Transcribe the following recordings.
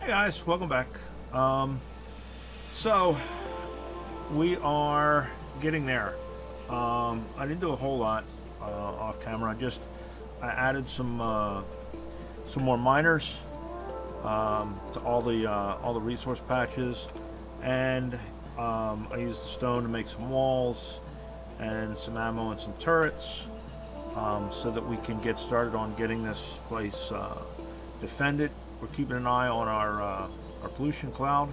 Guys, welcome back. So we are getting there. I didn't do a whole lot off camera. I added some more miners to all the resource patches, and I used the stone to make some walls and some ammo and some turrets, so that we can get started on getting this place defended. We're keeping an eye on our pollution cloud.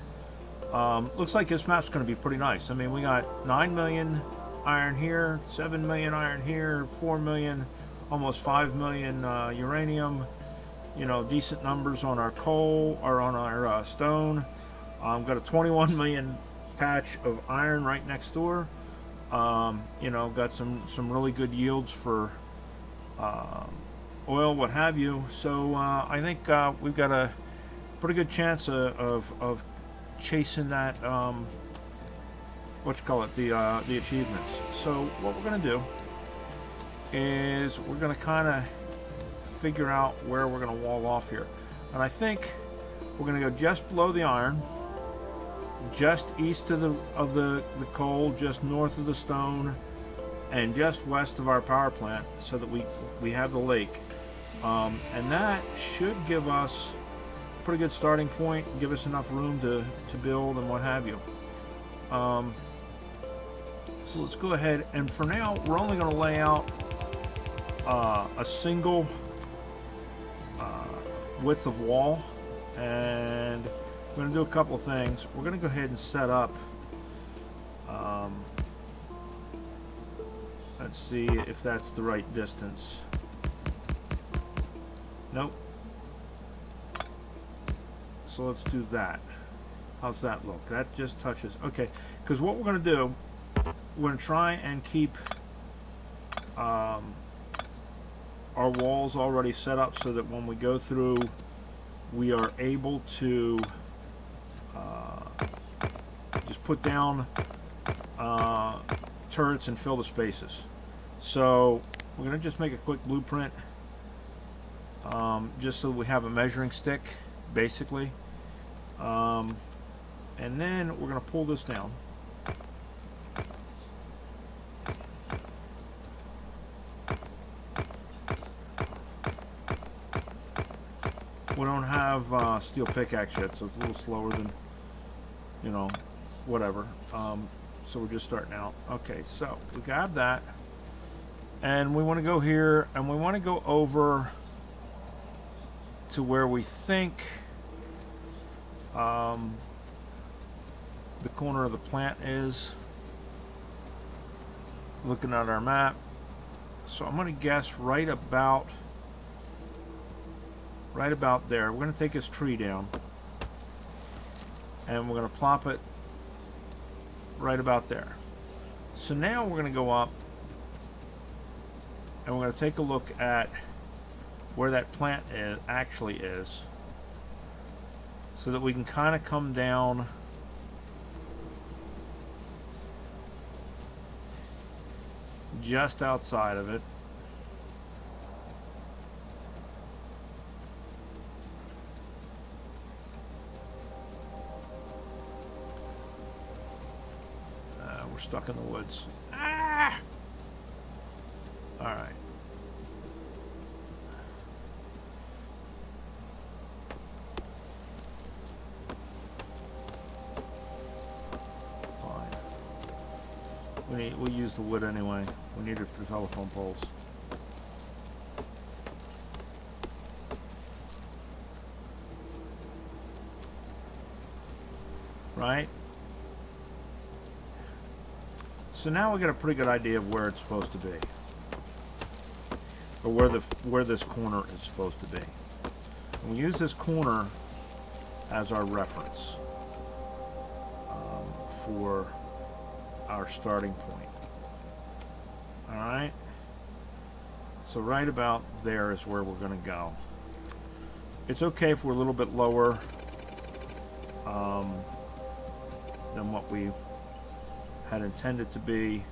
Looks like this map's going to be pretty nice. I mean, we got 9 million iron here, 7 million iron here, 4 million, almost 5 million uranium. You know, decent numbers on our coal or on our stone. Got a 21 million patch of iron right next door. You know, got some really good yields for oil, what have you. So I think we've got a pretty good chance of chasing that what you call it, the achievements. So what we're gonna do is we're gonna kind of figure out where we're gonna wall off here, and I think we're gonna go just below the iron, just east of the coal, just north of the stone, and just west of our power plant, so that we have the lake. And that should give us a pretty good starting point, give us enough room to build and what have you. So let's go ahead, and for now we're only going to lay out a single width of wall, and we're going to do a couple of things. We're going to go ahead and set up, let's see if that's the right distance. Nope. So let's do that. How's that look? That just touches. Okay, because what we're going to do, we're going to try and keep our walls already set up so that when we go through, we are able to just put down turrets and fill the spaces. So we're going to just make a quick blueprint, just so we have a measuring stick, basically. And then we're going to pull this down. We don't have steel pickaxe yet, so it's a little slower than, you know, whatever. So we're just starting out. Okay, so we got that. And we want to go here, and we want to go over to where we think the corner of the plant is, looking at our map. So I'm going to guess right about there. We're going to take this tree down, and we're going to plop it right about there. So now we're going to go up, and we're going to take a look at where that plant actually is, so that we can kind of come down just outside of it. We're stuck in the woods. Ah! All right. We'll use the wood anyway. We need it for telephone poles. Right? So now we got a pretty good idea of where it's supposed to be, or where this corner is supposed to be. And we use this corner as our reference for our starting point. Alright, so right about there is where we're going to go. It's okay if we're a little bit lower than what we had intended to be.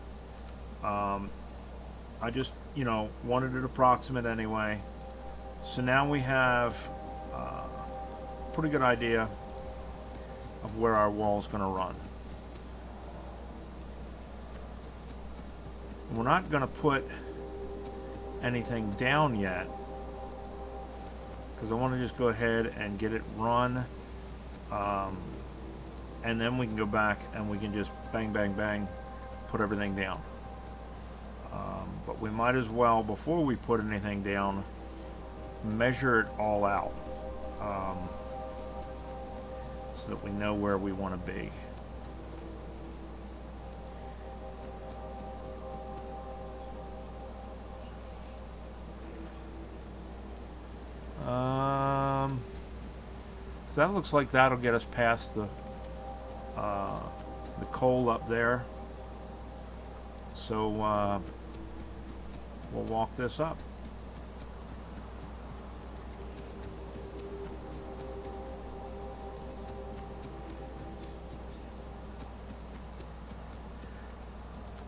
I just, you know, wanted it approximate anyway. So now we have pretty good idea of where our wall is going to run. We're not going to put anything down yet because I want to just go ahead and get it run, and then we can go back and we can just bang, bang, bang, put everything down. But we might as well, before we put anything down, measure it all out, so that we know where we want to be. So that looks like that'll get us past the coal up there. So we'll walk this up.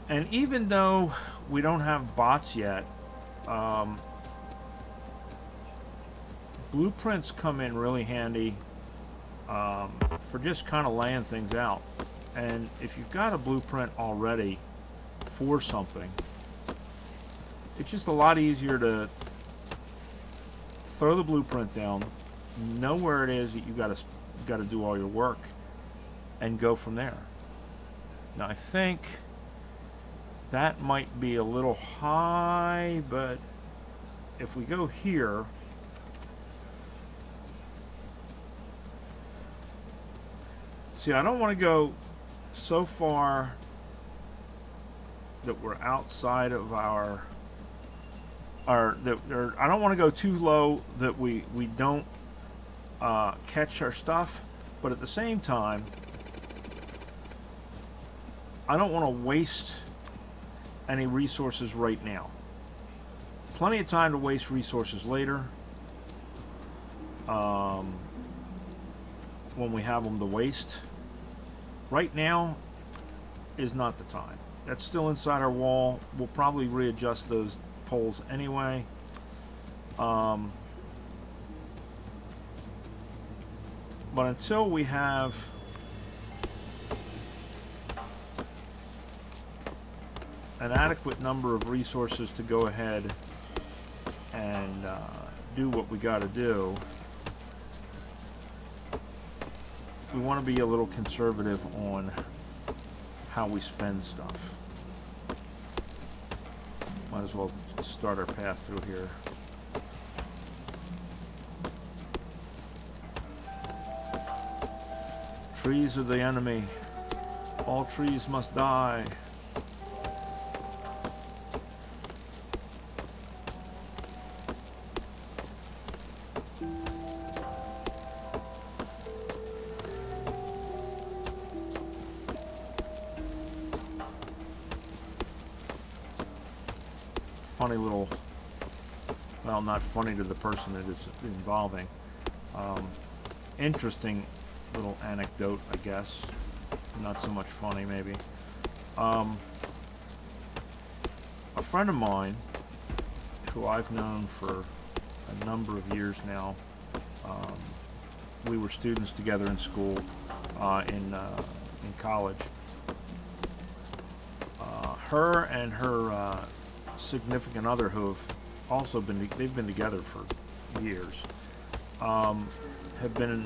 And even though we don't have bots yet, blueprints come in really handy for just kind of laying things out. And if you've got a blueprint already for something, it's just a lot easier to throw the blueprint down, know where it is that you got to do all your work, and go from there. Now I think that might be a little high, but if we go here, see, I don't want to go so far that we're outside of I don't want to go too low that we don't catch our stuff, but at the same time, I don't want to waste any resources right now. Plenty of time to waste resources later, when we have them to waste. Right now is not the time. That's still inside our wall. We'll probably readjust those poles anyway. But until we have an adequate number of resources to go ahead and do what we got to do, we want to be a little conservative on how we spend stuff. Might as well start our path through here. Trees are the enemy. All trees must die. Funny little, well, not funny to the person that it's involving. Interesting little anecdote, I guess. Not so much funny, maybe. A friend of mine, who I've known for a number of years now, we were students together in school, in college. Her and her significant other, who have also they've been together for years, have been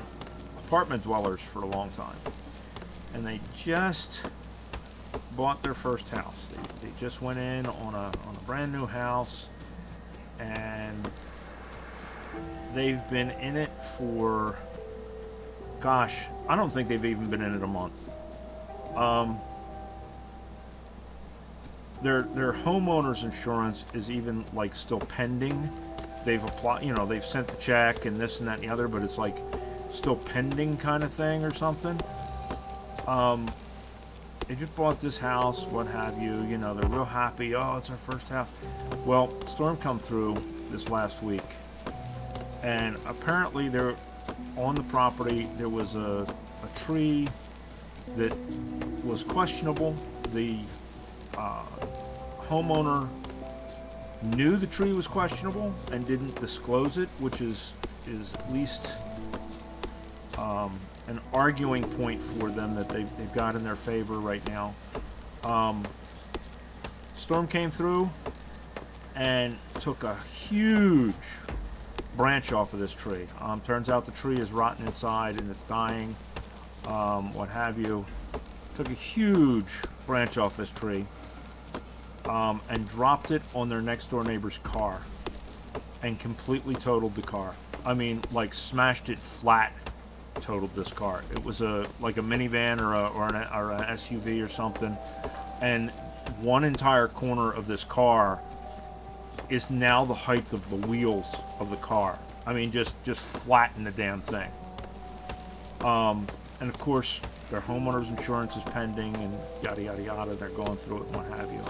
apartment dwellers for a long time, and they just bought their first house. They just went in on a brand new house, and they've been in it for, gosh, I don't think they've even been in it a month. Their homeowner's insurance is even like still pending. They've applied, they've sent the check and this and that and the other, but it's like still pending kind of thing or something. They just bought this house, what have you, they're real happy. Oh, it's our first house. Well, storm come through this last week, and apparently there on the property there was a tree that was questionable. The homeowner knew the tree was questionable and didn't disclose it, which is at least an arguing point for them that they've got in their favor right now. Storm came through and took a huge branch off of this tree. Turns out the tree is rotten inside and it's dying, what have you. Took a huge branch off this tree and dropped it on their next door neighbor's car and completely totaled the car. I mean, like smashed it flat, totaled this car. It was like a minivan or an SUV or something, and one entire corner of this car is now the height of the wheels of the car. I mean, just flatten the damn thing. And of course, their homeowner's insurance is pending and yada yada yada. They're going through it and what have you.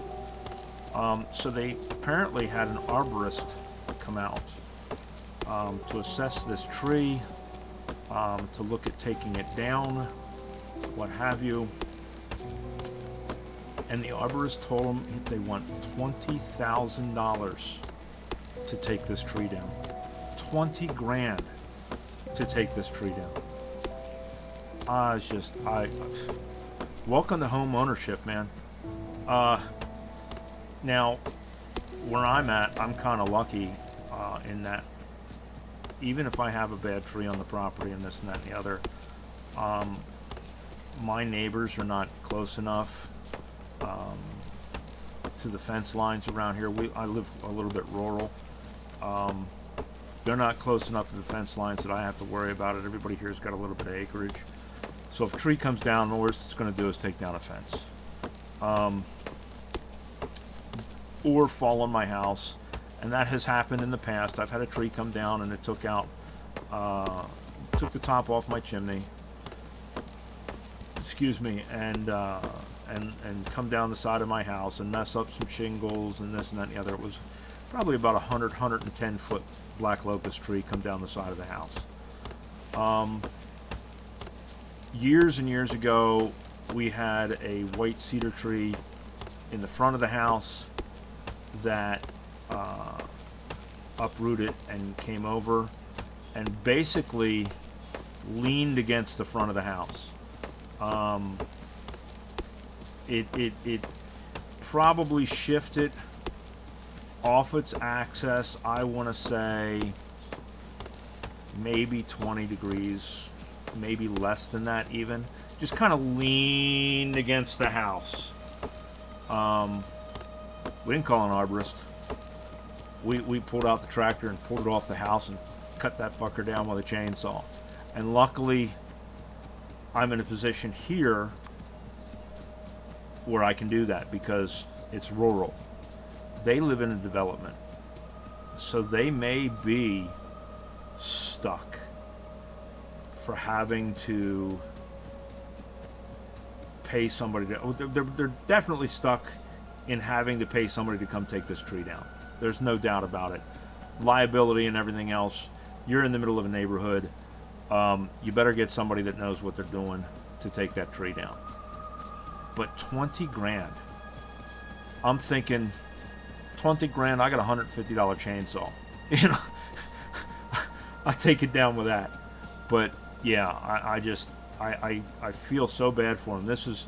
So they apparently had an arborist come out to assess this tree, to look at taking it down, what have you. And the arborist told them they want $20,000 to take this tree down. 20 grand to take this tree down. Welcome to home ownership, man. Now, where I'm at, I'm kind of lucky in that even if I have a bad tree on the property and this and that and the other, my neighbors are not close enough to the fence lines around here. I live a little bit rural. They're not close enough to the fence lines that I have to worry about it. Everybody here's got a little bit of acreage. So if a tree comes down, the worst it's going to do is take down a fence. Or fall on my house. And that has happened in the past. I've had a tree come down and it took the top off my chimney. Excuse me, and come down the side of my house and mess up some shingles and this and that and the other. It was probably about 110 foot black locust tree come down the side of the house. Years and years ago, we had a white cedar tree in the front of the house that uprooted and came over and basically leaned against the front of the house. It probably shifted off its axis, I want to say maybe 20 degrees, maybe less than that even. Just kind of leaned against the house. We didn't call an arborist. We pulled out the tractor and pulled it off the house and cut that fucker down with a chainsaw. And luckily, I'm in a position here where I can do that because it's rural. They live in a development, so they may be stuck for having to pay somebody to. They're definitely stuck in having to pay somebody to come take this tree down. There's no doubt about it. Liability and everything else. You're in the middle of a neighborhood. You better get somebody that knows what they're doing to take that tree down. But 20 grand. I'm thinking 20 grand, I got a $150 chainsaw. You know, I take it down with that. But yeah, I feel so bad for them. This is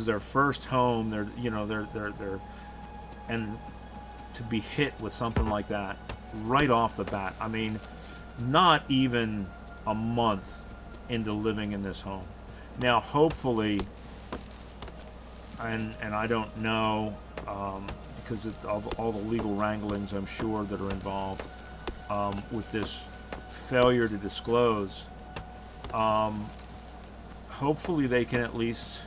their first home. They're and to be hit with something like that right off the bat. I mean, not even a month into living in this home. Now, hopefully, and I don't know, because of all the legal wranglings I'm sure that are involved with this failure to disclose, hopefully they can at least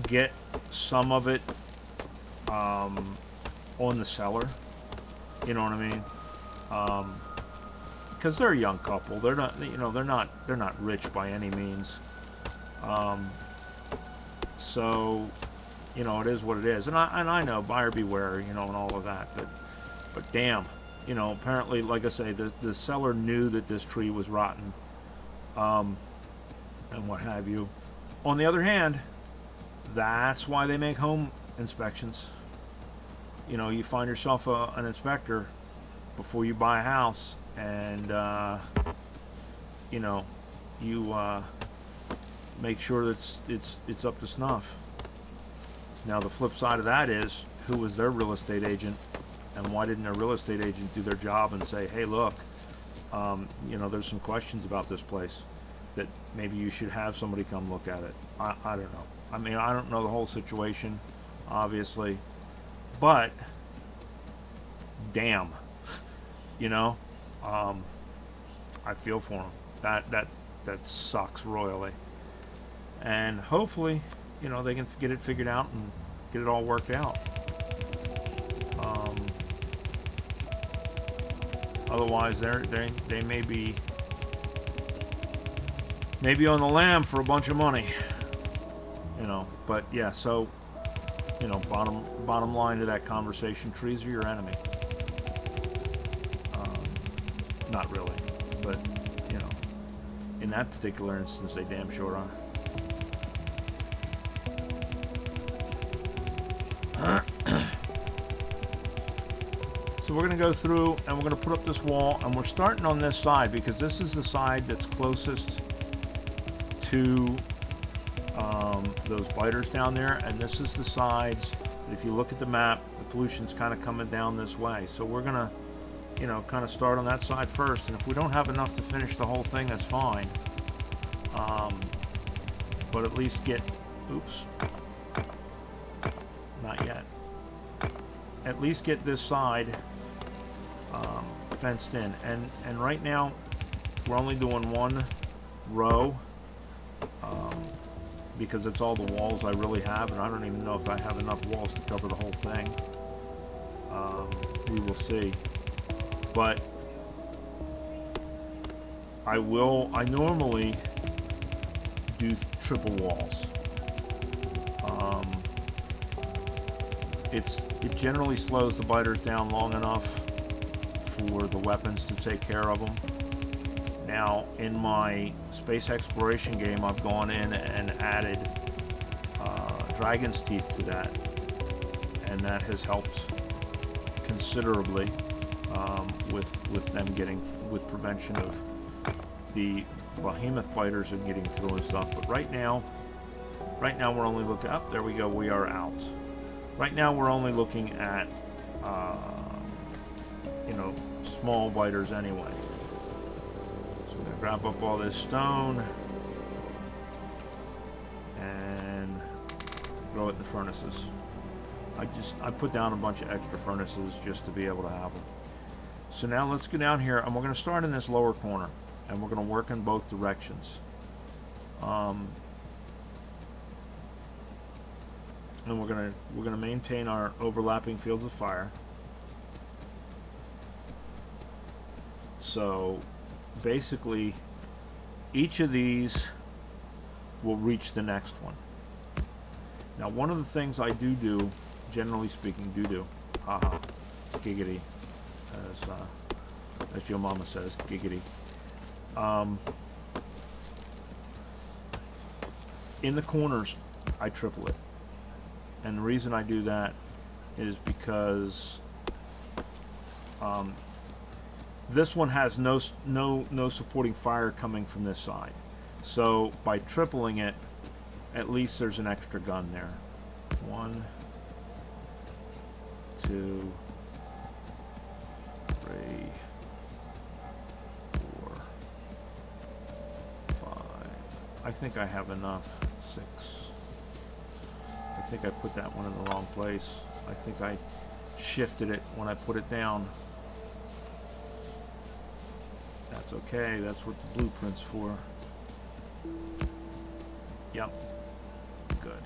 get some of it on the seller. You know what I mean? Because they're a young couple. They're not, they're not rich by any means. So, it is what it is. And I know, buyer beware, and all of that. But damn, apparently, like I say, the seller knew that this tree was rotten, and what have you. On the other hand, that's why they make home inspections. You find yourself an inspector before you buy a house, and you know, you make sure that it's up to snuff. Now the flip side of that is, who was their real estate agent, and why didn't their real estate agent do their job and say, hey, look, you know, there's some questions about this place that maybe you should have somebody come look at it. I don't know. I mean, I don't know the whole situation, obviously, but damn, you know, I feel for them. That sucks royally, and hopefully, you know, they can get it figured out and get it all worked out. Otherwise, they may be on the lam for a bunch of money, you know. But yeah, so, you know, bottom line to that conversation: trees are your enemy. Not really, but you know, in that particular instance, they damn sure are. So we're going to go through and we're going to put up this wall, and we're starting on this side because this is the side that's closest to those biters down there, and this is the sides that, if you look at the map, the pollution's kind of coming down this way. So we're going to, you know, kind of start on that side first, and if we don't have enough to finish the whole thing, that's fine. But at least get, oops, not yet. At least get this side fenced in, and right now we're only doing one row because it's all the walls I really have, and I don't even know if I have enough walls to cover the whole thing. We will see, but I normally do triple walls. It generally slows the biters down long enough for the weapons to take care of them. Now, in my space exploration game, I've gone in and added dragon's teeth to that, and that has helped considerably with them getting, with prevention of the behemoth biters and getting through and stuff. But right now we're only looking up. There we go. We are out. Right now we're only looking at you know, small biters anyway. So I'm gonna grab up all this stone and throw it in the furnaces. I put down a bunch of extra furnaces just to be able to have them. So now let's go down here, and we're gonna start in this lower corner, and we're gonna work in both directions. And we're gonna maintain our overlapping fields of fire. So basically, each of these will reach the next one. Now, one of the things I do, generally speaking, haha, giggity, as your mama says, giggity. In the corners, I triple it. And the reason I do that is because this one has no supporting fire coming from this side. So by tripling it, at least there's an extra gun there. 1, 2, 3, 4, 5. I think I have enough. 6. I think I put that one in the wrong place. I think I shifted it when I put it down. That's okay. That's what the blueprint's for. Yep. Good.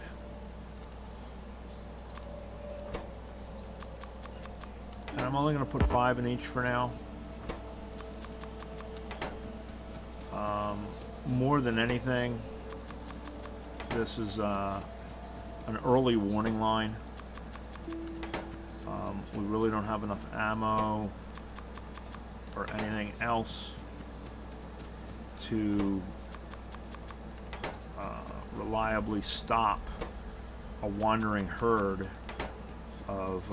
And I'm only going to put 5 in each for now. More than anything, this is an early warning line. We really don't have enough ammo or anything else to reliably stop a wandering herd of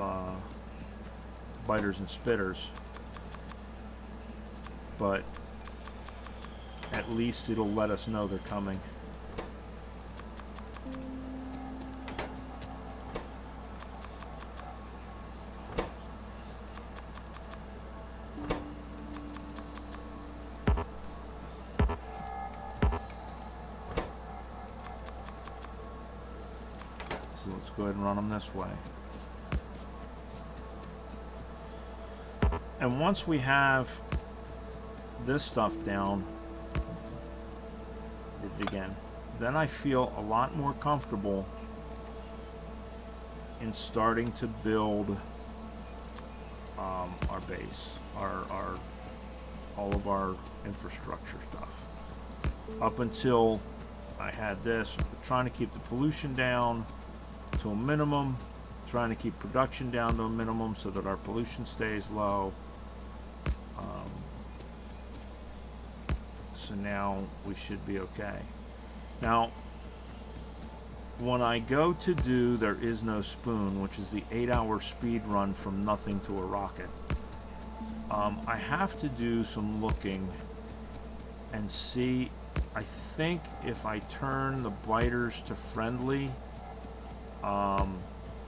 biters and spitters. But at least it'll let us know they're coming. So let's go ahead and run them this way. And once we have this stuff down, again, then I feel a lot more comfortable in starting to build our base, all of our infrastructure stuff. Up until I had this, trying to keep the pollution down to a minimum, trying to keep production down to a minimum so that our pollution stays low. So now we should be okay. Now, when I go to do There Is No Spoon, which is the 8-hour speed run from nothing to a rocket, I have to do some looking and see. I think if I turn the biters to friendly,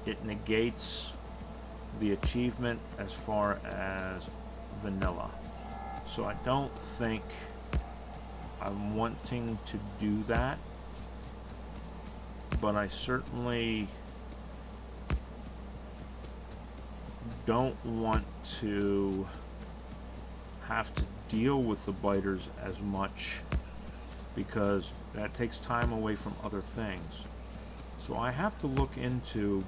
it negates the achievement as far as vanilla. So I don't think I'm wanting to do that, but I certainly don't want to have to deal with the biters as much, because that takes time away from other things. So I have to look into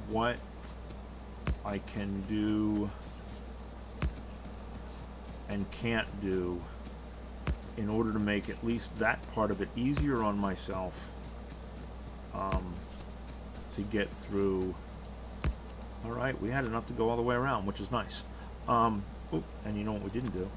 what I can do and can't do in order to make at least that part of it easier on myself, to get through. All right, we had enough to go all the way around, which is nice. And you know what we didn't do?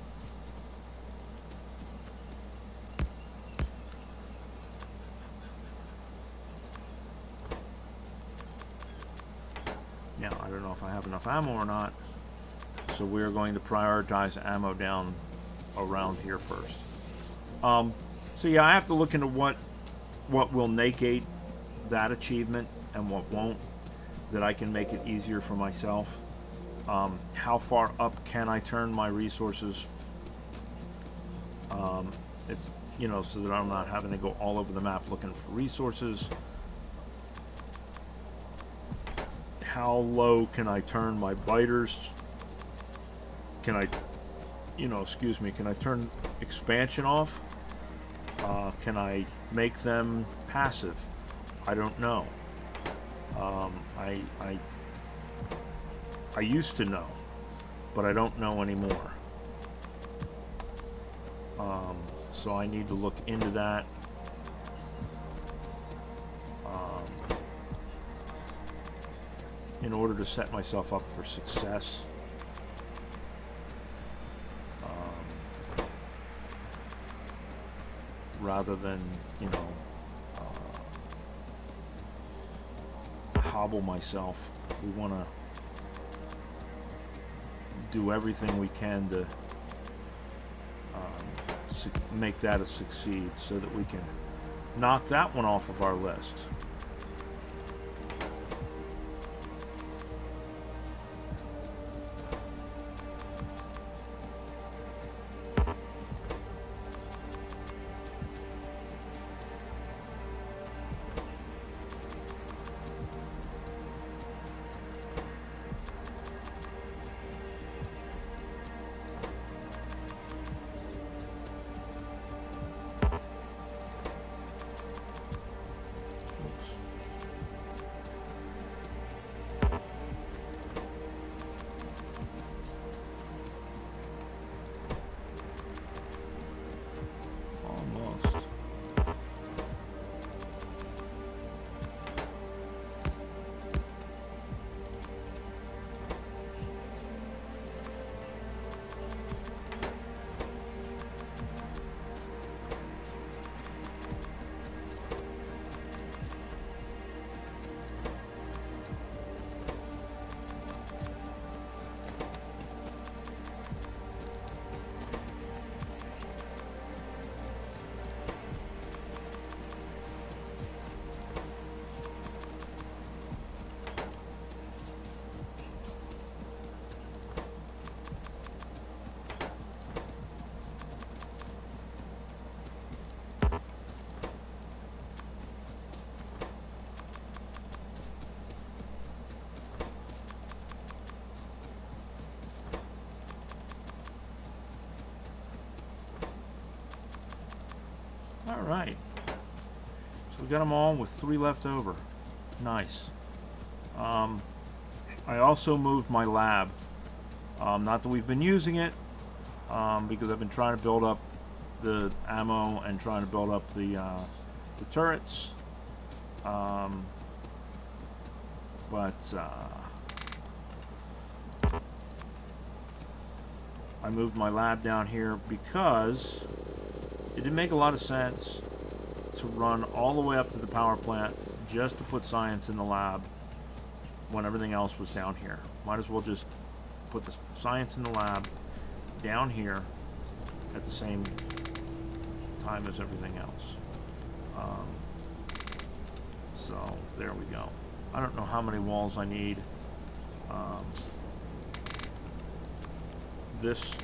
Now, I don't know if I have enough ammo or not, so we're going to prioritize ammo down around here first. So yeah, I have to look into what will negate that achievement and what won't, that I can make it easier for myself. How far up can I turn my resources? It's, you know, so that I'm not having to go all over the map looking for resources. How low can I turn my biters? Can I, can I turn expansion off? Can I make them passive? I don't know. I used to know, but I don't know anymore. So I need to look into that. In order to set myself up for success. Rather than, hobble myself. We want to do everything we can to make that a succeed, so that we can knock that one off of our list. right. So we got them all with 3 left over. Nice. I also moved my lab. Not that we've been using it, because I've been trying to build up the ammo and trying to build up the turrets. I moved my lab down here because it didn't make a lot of sense to run all the way up to the power plant just to put science in the lab when everything else was down here. Might as well just put the science in the lab down here at the same time as everything else. So there we go. I don't know how many walls I need. This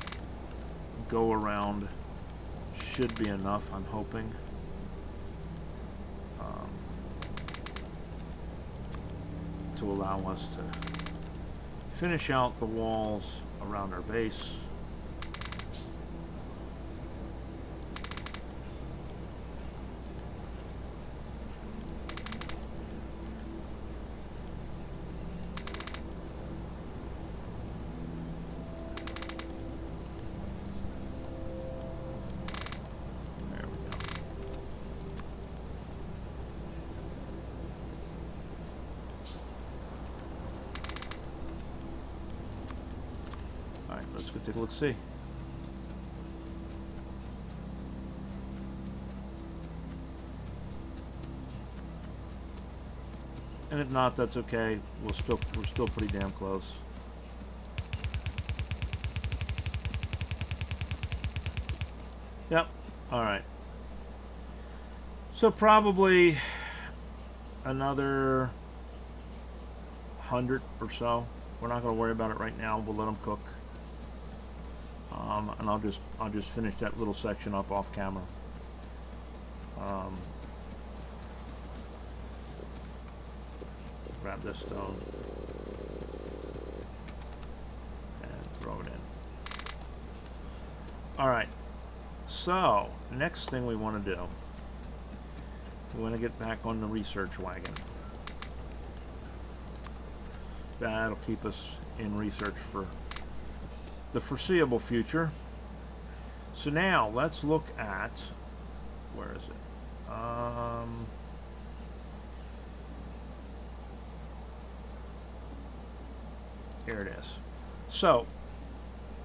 go around should be enough, I'm hoping. To allow us to finish out the walls around our base. Let's go take a look-see. And if not, that's okay. We're still pretty damn close. Yep. All right. So probably another 100 or so. We're not going to worry about it right now. We'll let them cook. And I'll just finish that little section up off camera. Grab this stone and throw it in. All right. So next thing we want to do, we want to get back on the research wagon. That'll keep us in research for the foreseeable future. So now let's look at, where is it? Here it is. So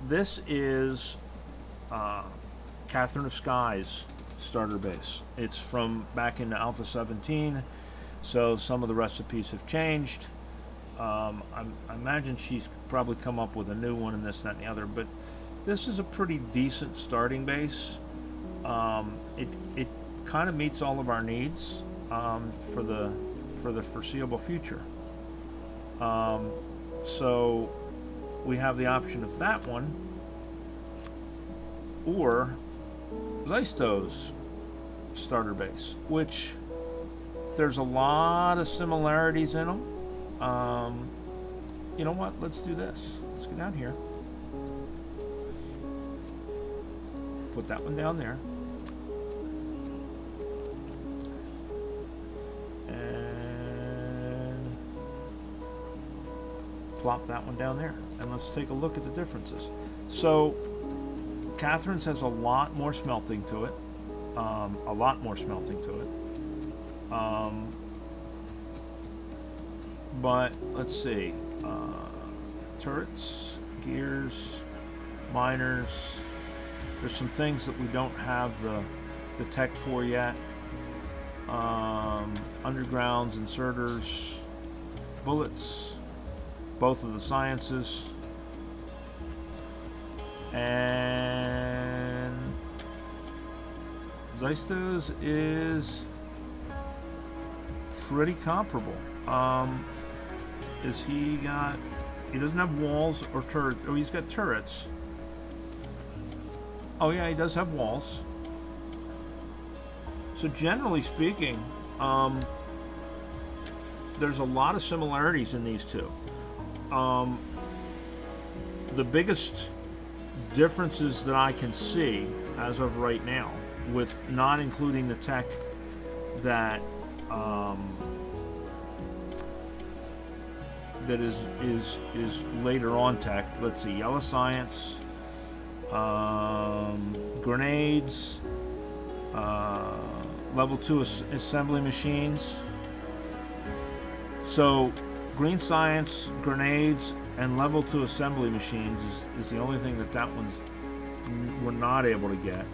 this is KatherineOfSky's starter base. It's from back in Alpha 17, so some of the recipes have changed. I imagine she's probably come up with a new one and this, that, and the other, but this is a pretty decent starting base. It kind of meets all of our needs for the foreseeable future. So we have the option of that one or Zisteau's starter base, which there's a lot of similarities in them. You know what? Let's do this. Let's go down here. Put that one down there. And plop that one down there. And let's take a look at the differences. So, Katherine's has a lot more smelting to it. A lot more smelting to it. But let's see, turrets, gears, miners. There's some things that we don't have the tech for yet. Undergrounds, inserters, bullets, both of the sciences, and Zisteau's is pretty comparable. He doesn't have walls or turrets. Oh, he's got turrets. Oh yeah, he does have walls. So generally speaking, there's a lot of similarities in these two. The biggest differences that I can see as of right now with not including the tech that that is later on tech. Let's see, yellow science, grenades, level 2 assembly machines. So green science, grenades, and level 2 assembly machines is the only thing that one's we're not able to get.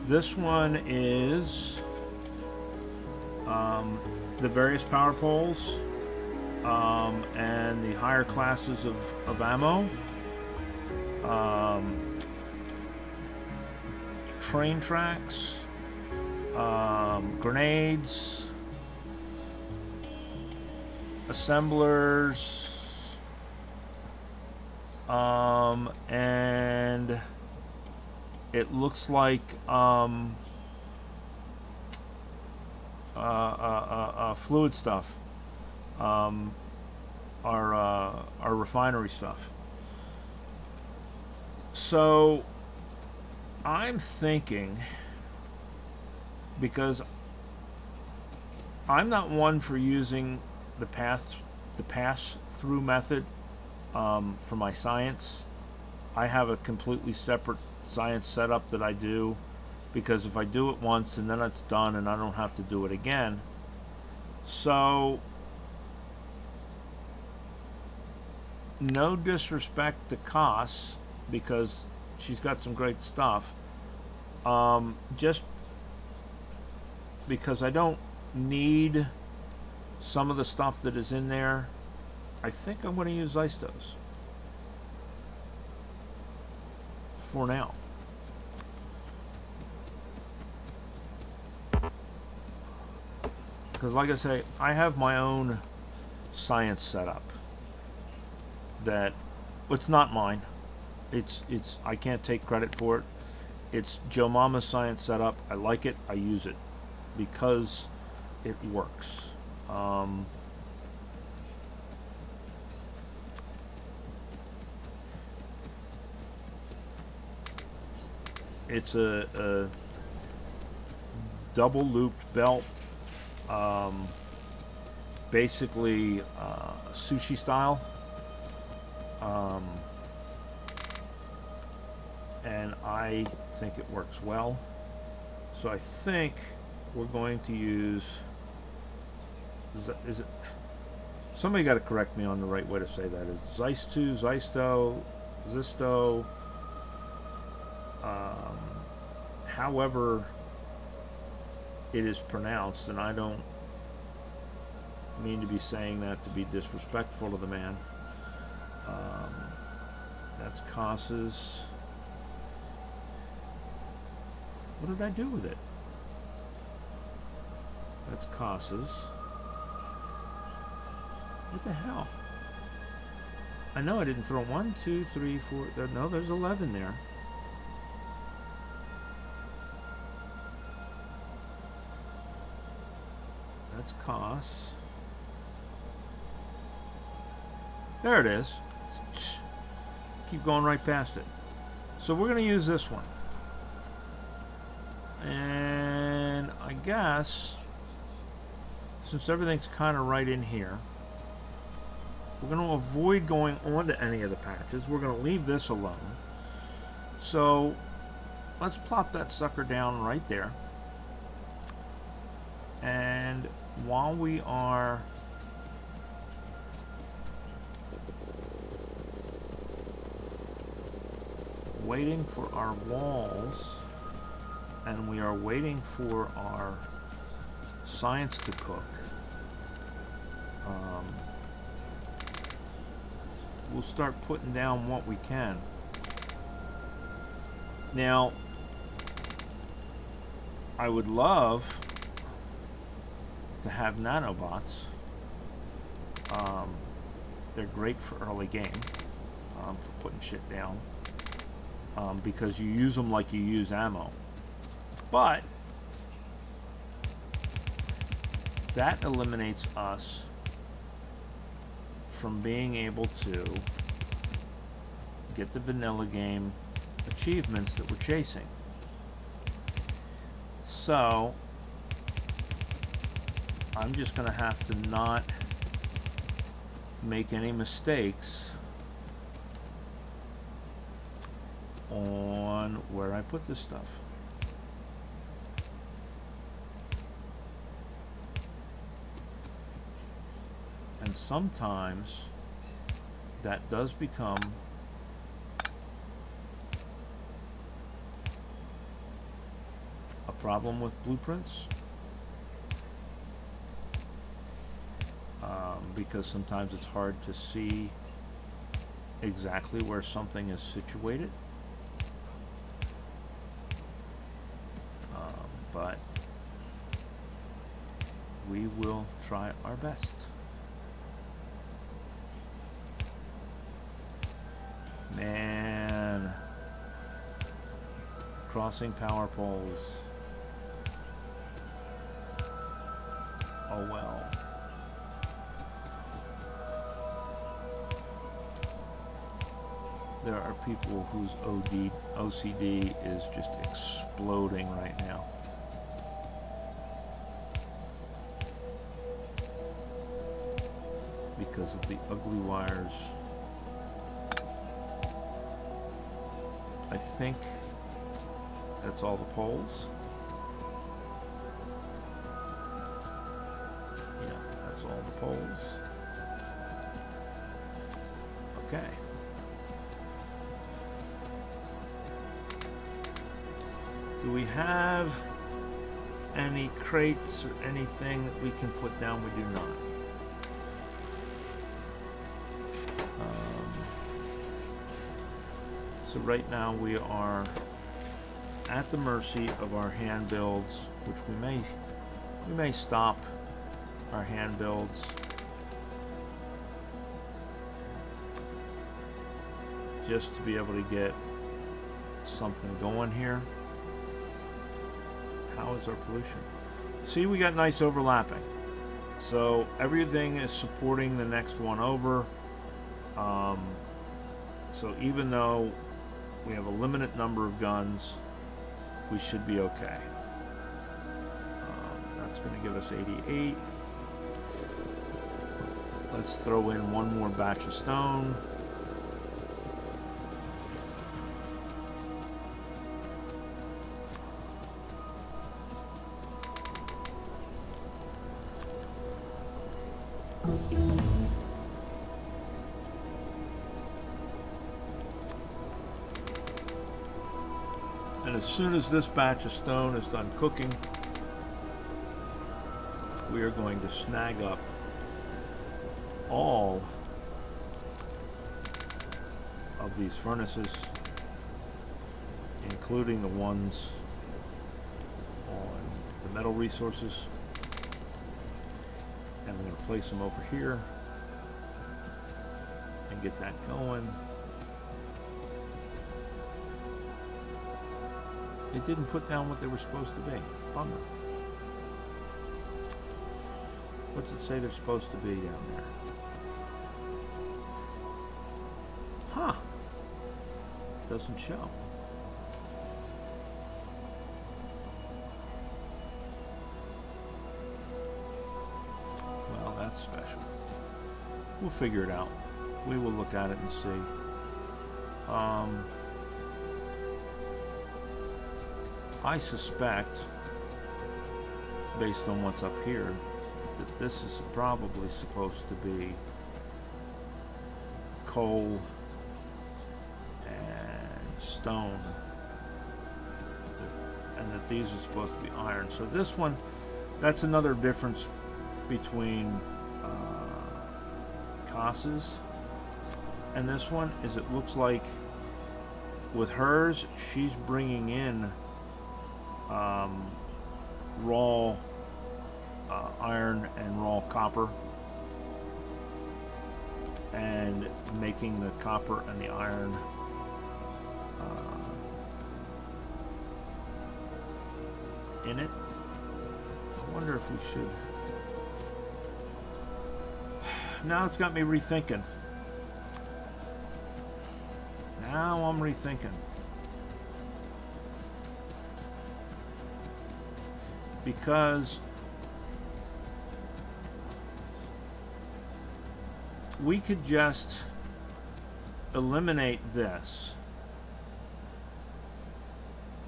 This one is the various power poles and the higher classes of ammo, train tracks, grenades, assemblers, and it looks like fluid stuff, our refinery stuff. So I'm thinking, because I'm not one for using the pass through method for my science. I have a completely separate science setup that I do, because if I do it once and then it's done and I don't have to do it again. So no disrespect to Koss, because she's got some great stuff, just because I don't need some of the stuff that is in there, I think I'm going to use Zisteau's for now. Because like I say, I have my own science setup that, it's not mine. It's I can't take credit for it. It's Joe Mama's science setup. I like it. I use it because it works. It's a double looped belt, basically sushi style, and I think it works well. So I think we're going to use, is it, somebody got to correct me on the right way to say that. It's Zisteau, however it is pronounced, and I don't mean to be saying that to be disrespectful to the man. That's Koss's. What did I do with it? That's Koss's. What the hell? I know I didn't throw 1, 2, 3, 4. No, there's 11 there. That's Koss. There it is. Keep going right past it. So we're going to use this one. And I guess, since everything's kind of right in here, we're going to avoid going onto any of the patches. We're going to leave this alone. So let's plop that sucker down right there. And while we are waiting for our walls, and we are waiting for our science to cook, we'll start putting down what we can. Now, I would love to have nanobots. They're great for early game, for putting shit down, because you use them like you use ammo. But that eliminates us from being able to get the vanilla game achievements that we're chasing. So I'm just going to have to not make any mistakes on where I put this stuff. And sometimes that does become a problem with blueprints, because sometimes it's hard to see exactly where something is situated. But we will try our best. Man, crossing power poles. Oh well. There are people whose OCD is just exploding right now. Because of the ugly wires. I think that's all the poles. Yeah, that's all the poles. Okay. Do we have any crates or anything that we can put down? We do not. So right now we are at the mercy of our hand builds, which we may stop our hand builds just to be able to get something going here. How is our pollution? See, we got nice overlapping. So everything is supporting the next one over. So even though we have a limited number of guns, we should be okay. That's going to give us 88. Let's throw in one more batch of stone. And as soon as this batch of stone is done cooking, we are going to snag up all of these furnaces, including the ones on the metal resources. And we're going to place them over here and get that going. It didn't put down what they were supposed to be. Bummer. What's it say they're supposed to be down there? Huh. Doesn't show. Well, that's special. We'll figure it out. We will look at it and see. I suspect, based on what's up here, that this is probably supposed to be coal and stone, and that these are supposed to be iron. So this one, that's another difference between Kath's and this one, is it looks like with hers, she's bringing in raw iron and raw copper and making the copper and the iron in it. I wonder if we should. Now it's got me rethinking. Now I'm rethinking. because we could just eliminate this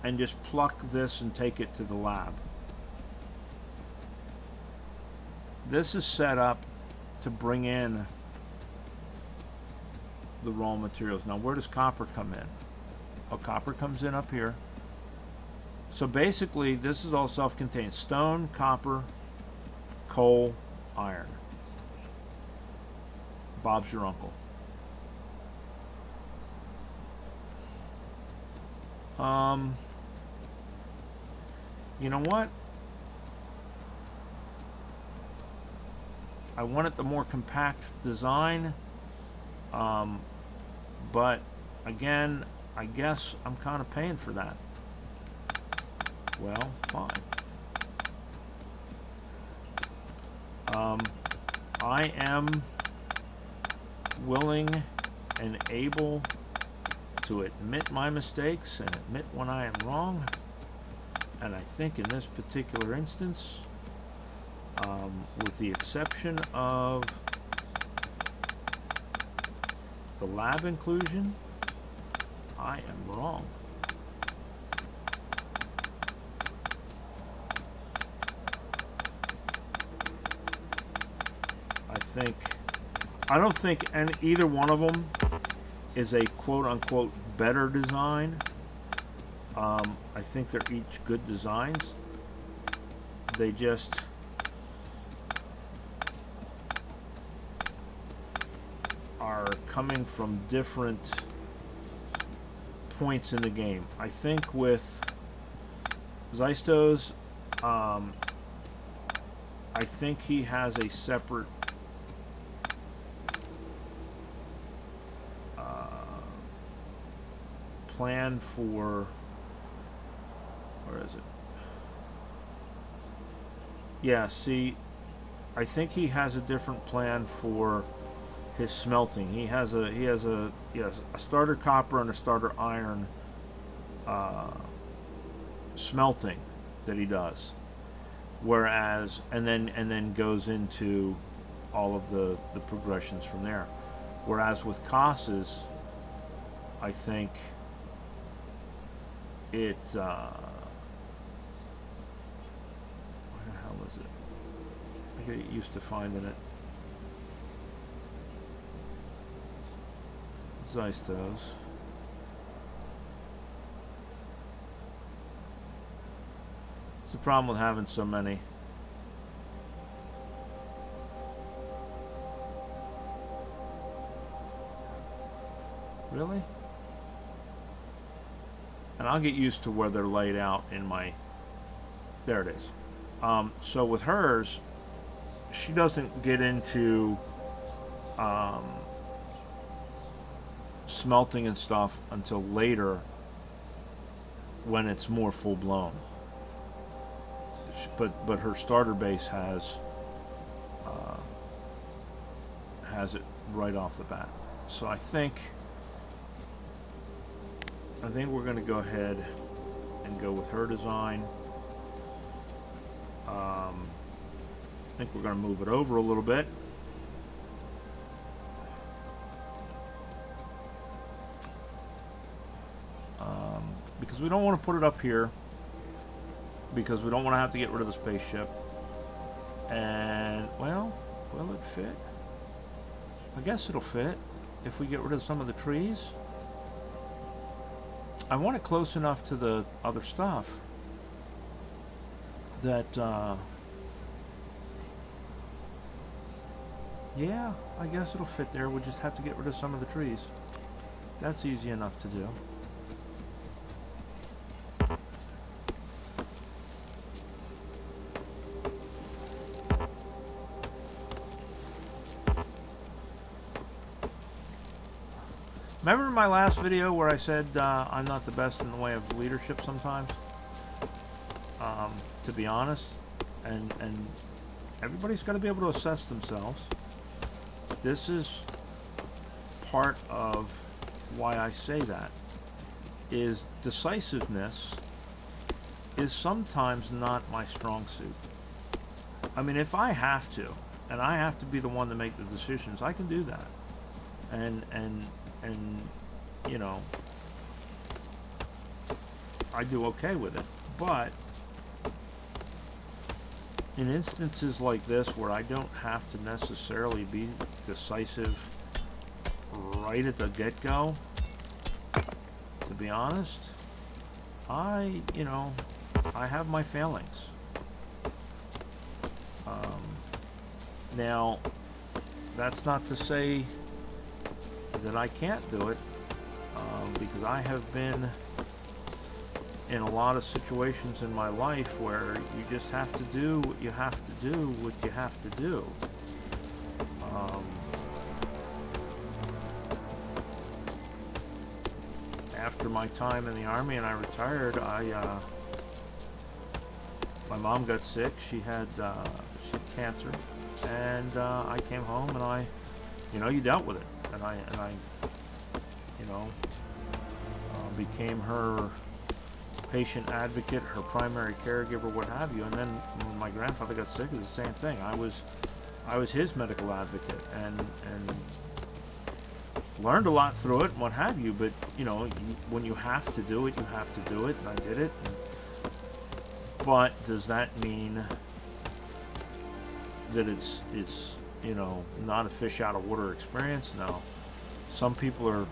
and just pluck this and take it to the lab. This is set up to bring in the raw materials. Now, where does copper come in? Oh, copper comes in up here. So basically, this is all self-contained. Stone, copper, coal, iron. Bob's your uncle. You know what? I wanted the more compact design, but again, I guess I'm kind of paying for that. Well, fine. I am willing and able to admit my mistakes and admit when I am wrong. And I think in this particular instance, with the exception of the lab inclusion, I am wrong. I don't think either one of them is a quote-unquote better design. I think they're each good designs. They just are coming from different points in the game. I think with Zisteau's, I think he has a separate plan for, where is it? Yeah, see, I think he has a different plan for his smelting. He has a starter copper and a starter iron smelting that he does, whereas and then goes into all of the progressions from there. Whereas with Kath's, I think it where the hell is it? I get used to finding it. Zisteau's. It's the problem with having so many. Really? And I'll get used to where they're laid out in my... There it is. So with hers, she doesn't get into smelting and stuff until later when it's more full-blown. But her starter base has it right off the bat. So I think we're going to go ahead and go with her design. I think we're going to move it over a little bit. Because we don't want to put it up here. Because we don't want to have to get rid of the spaceship. And, well, will it fit? I guess it'll fit if we get rid of some of the trees. I want it close enough to the other stuff that, yeah, I guess it'll fit there. We'll just have to get rid of some of the trees. That's easy enough to do. Remember my last video where I said I'm not the best in the way of leadership sometimes? To be honest, and everybody's got to be able to assess themselves. This is part of why I say that, is decisiveness is sometimes not my strong suit. I mean, if I have to, and I have to be the one to make the decisions, I can do that. And you know, I do okay with it. But in instances like this where I don't have to necessarily be decisive right at the get-go, to be honest, I have my failings. Now, that's not to say that I can't do it, because I have been in a lot of situations in my life where you just have to do what you have to do. After my time in the Army and I retired, my mom got sick. She had cancer, and I came home and you dealt with it, and I became her patient advocate, her primary caregiver, what have you. And then when my grandfather got sick, it was the same thing. I was his medical advocate, and learned a lot through it and what have you. But when you have to do it, you have to do it, and I did it. But does that mean that it's not a fish out of water experience? No. Some people are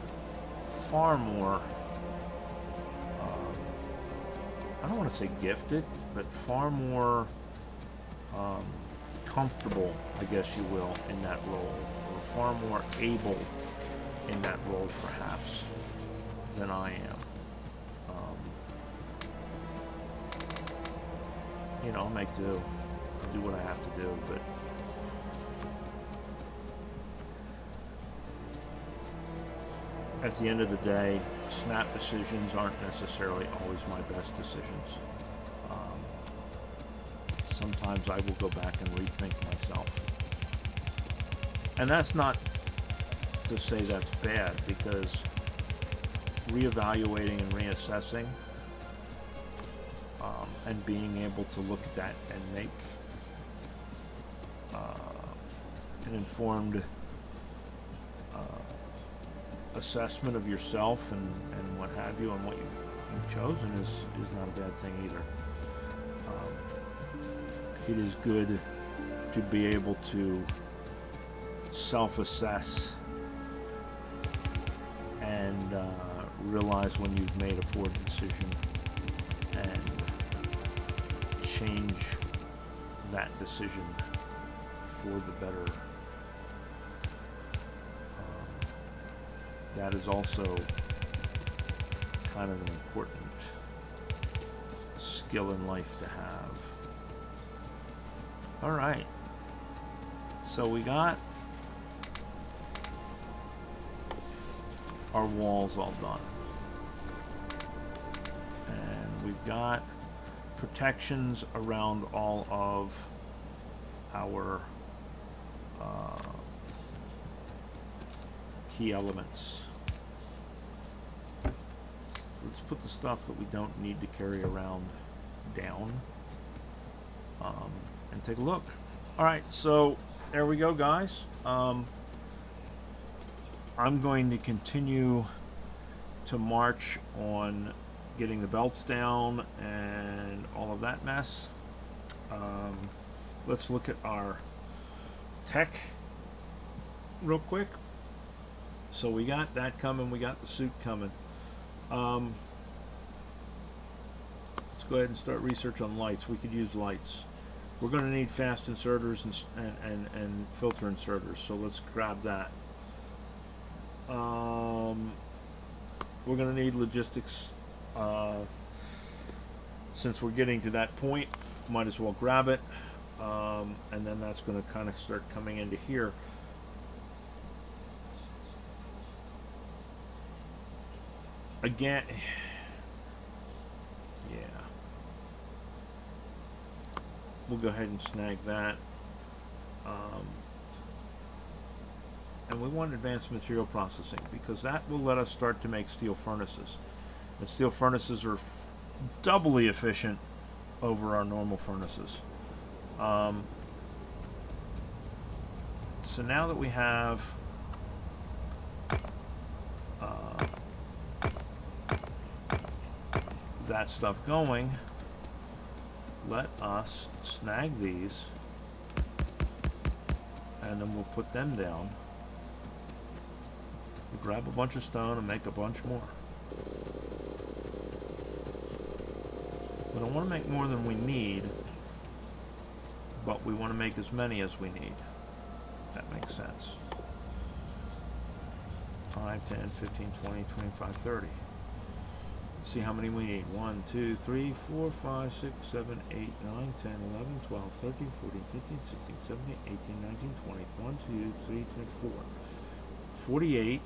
far more, I don't want to say gifted, but far more comfortable, I guess you will, in that role, or far more able in that role, perhaps, than I am. I'll make do what I have to do, but at the end of the day, snap decisions aren't necessarily always my best decisions. Sometimes I will go back and rethink myself. And that's not to say that's bad, because reevaluating and reassessing, and being able to look at that and make an informed assessment of yourself and what have you, and what you've chosen is not a bad thing either. It is good to be able to self-assess and realize when you've made a poor decision and change that decision for the better. That is also kind of an important skill in life to have. All right, so we got our walls all done, and we've got protections around all of our key elements. Let's put the stuff that we don't need to carry around down, and take a look. All right, so there we go, guys. I'm going to continue to march on getting the belts down and all of that mess. Let's look at our tech real quick. So we got that coming, we got the suit coming. Let's go ahead and start research on lights. We could use lights. We're going to need fast inserters and filter inserters, so let's grab that. We're going to need logistics. Since we're getting to that point, might as well grab it. And then that's going to kind of start coming into here. Again, yeah. We'll go ahead and snag that. And we want advanced material processing, because that will let us start to make steel furnaces. And steel furnaces are doubly efficient over our normal furnaces. So now that we have that stuff going, let us snag these, and then we'll put them down. We'll grab a bunch of stone and make a bunch more. We don't want to make more than we need, but we want to make as many as we need. That makes sense. 5, 10, 15, 20, 25, 30. Let's see how many we need. 1, 2, 3, 4, 5, 6, 7, 8, 9, 10, 11, 12, 13, 14, 15, 16, 17, 18, 19, 20. 1, 2, 3, 4. 48.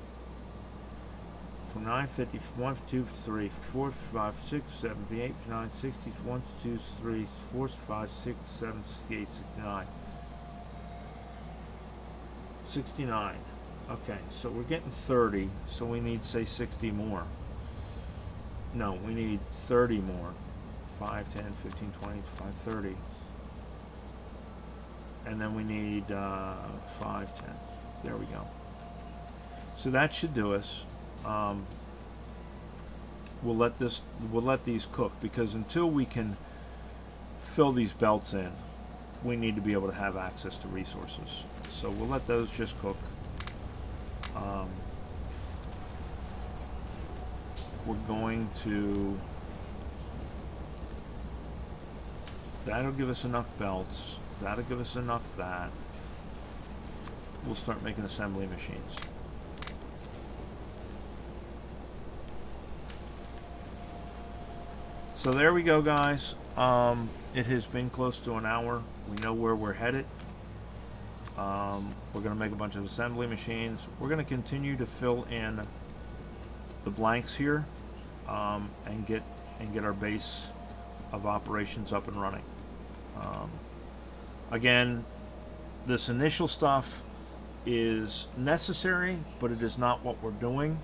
From 9, 50, 1, 2, 3, 4, 5, 6, 7, 8, 9, 60, 1, 2, 3, 4, 5, 6, 7, 68, 69. 69. Okay, so we're getting 30, so we need, say, 60 more. No, we need 30 more. 5, 10, 15, 20, 25, 30. And then we need 5, 10. There we go. So that should do us. We'll let these cook, because until we can fill these belts in, we need to be able to have access to resources. So we'll let those just cook. We're going to, that'll give us enough belts, that'll give us enough that. We'll start making assembly machines. So there we go, guys. It has been close to an hour. We know where we're headed. We're going to make a bunch of assembly machines. We're going to continue to fill in the blanks here, and get our base of operations up and running. Again, this initial stuff is necessary, but it is not what we're doing.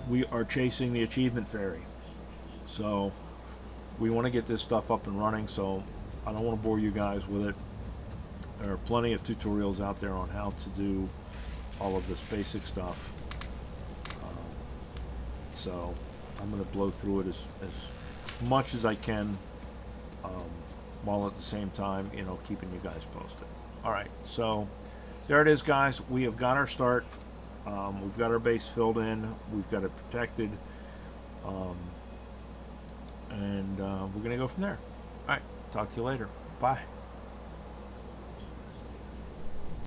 We are chasing the achievement fairy. So we want to get this stuff up and running, so I don't want to bore you guys with it. There are plenty of tutorials out there on how to do all of this basic stuff. So I'm going to blow through it as much as I can, while at the same time, you know, keeping you guys posted. Alright, so there it is, guys. We have got our start. We've got our base filled in. We've got it protected. And we're going to go from there. Alright, talk to you later. Bye.